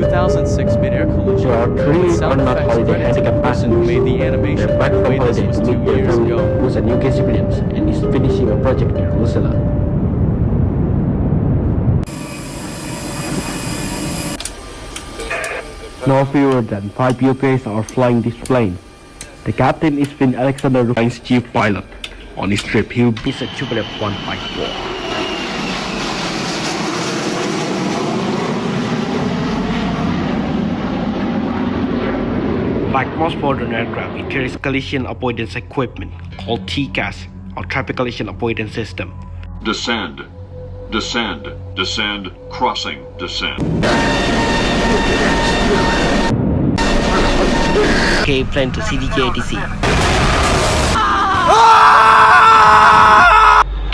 2006 mid-air collision There are three with sound not effects holiday credited to the handicapped person who passengers. made the animation They're by back the from way this holiday was to 2 meet their years family, ago. who's an UK civilian and is finishing a project near Lucilla. No fewer than 5 UKs are flying this plane. The captain is Finn Alexander, Rufine's chief pilot. On his trip, he will be a Tupolev 154. Like most modern aircraft, it carries collision avoidance equipment called TCAS, or Traffic Collision Avoidance System. Descend. Descend. Descend. Crossing. Descend. Okay, plan to CDJDC.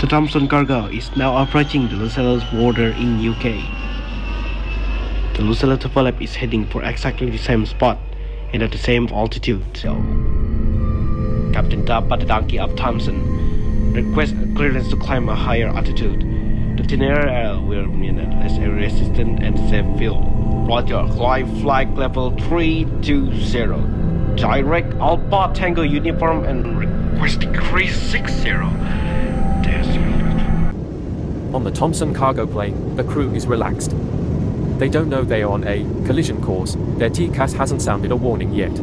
The Thompson cargo is now approaching the Lucella's border in UK. The Lucella Tupolev is heading for exactly the same spot and at the same altitude. So, Captain Dappa, the donkey of Thompson, requests clearance to climb a higher altitude. The itinerary will mean less air resistant and safe fuel. Roger, climb flight level 320. Direct Alpha Tango uniform and request decrease 60. On the Thompson cargo plane, the crew is relaxed. They don't know they are on a collision course. Their TCAS hasn't sounded a warning yet.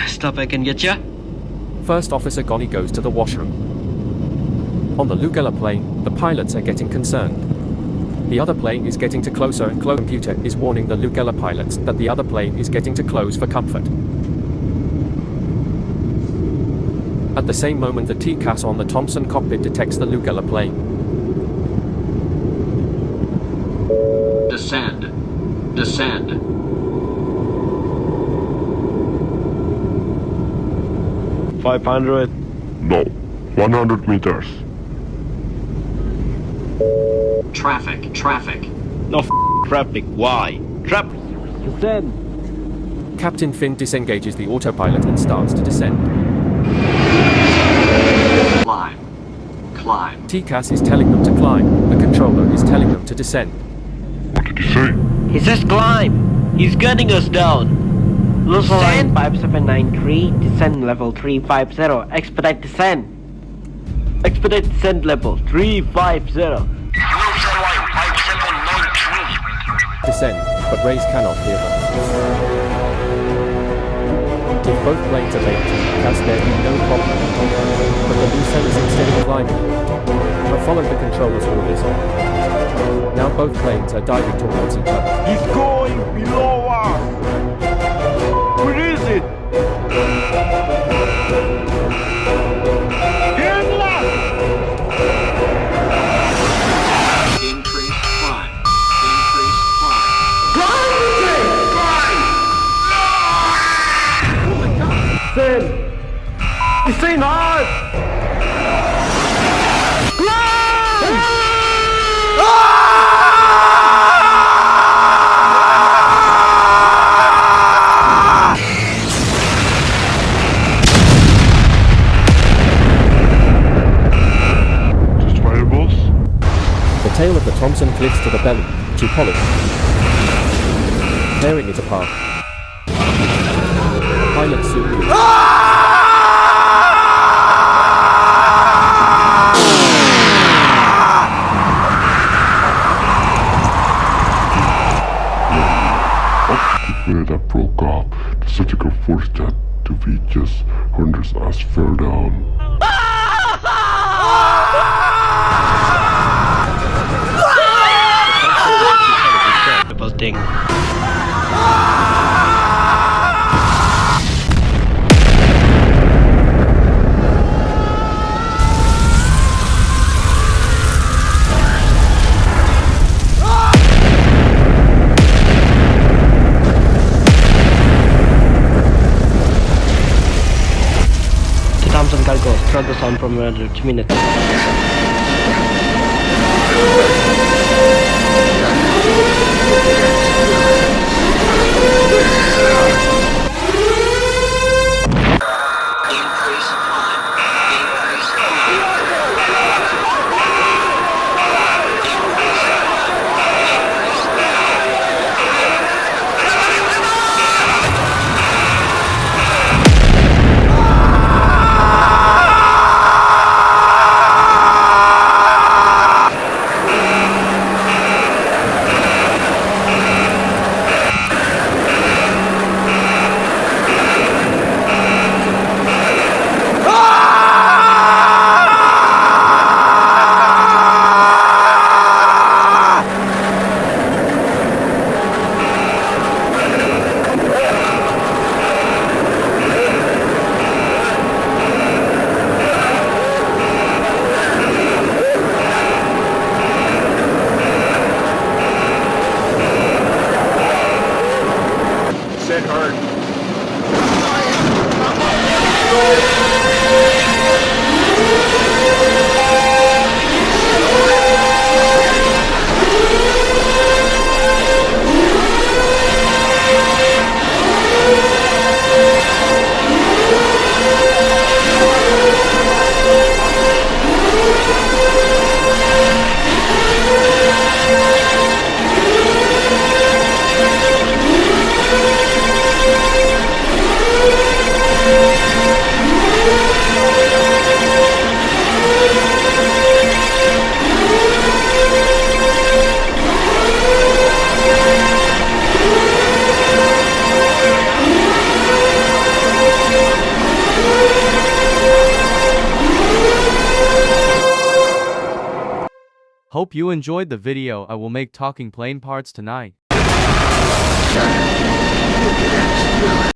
Stop, I can get ya. First Officer Gonny goes to the washroom. On the Luca plane, the pilots are getting concerned. The other plane is getting too closer and close. Computer is warning the Luca pilots that the other plane is getting too close for comfort. At the same moment, the TCAS on the Thompson cockpit detects the Luca plane. Descend. Descend. $500. No, 100 meters. Traffic. Traffic. No traffic. Why? Traffic. Descend. Captain Finn disengages the autopilot and starts to descend. Climb. Climb. TCAS is telling them to climb. The controller is telling them to descend. What did he say? He says climb. He's gunning us down. Line 5793, descend level 350. Expedite descend. Expedite descend level 350. Descend, but Rays cannot hear them. If both planes are made to TCAS, there be no problem. But the Lucella is instead of climbing. But follow the controller's orders. Now both planes are diving towards each other. He's going below us! Where is it? Increase climb. Increase climb. Descend hard! The tail of the Thompson clicks to the belly, Tupolev, tearing it apart. Pilot suit. That broke off. The surgical force that to be just hundreds as fell down. Ding. The Thompson cargo struggles on for another 2 minutes. Hope you enjoyed the video. I will make talking plane parts tonight.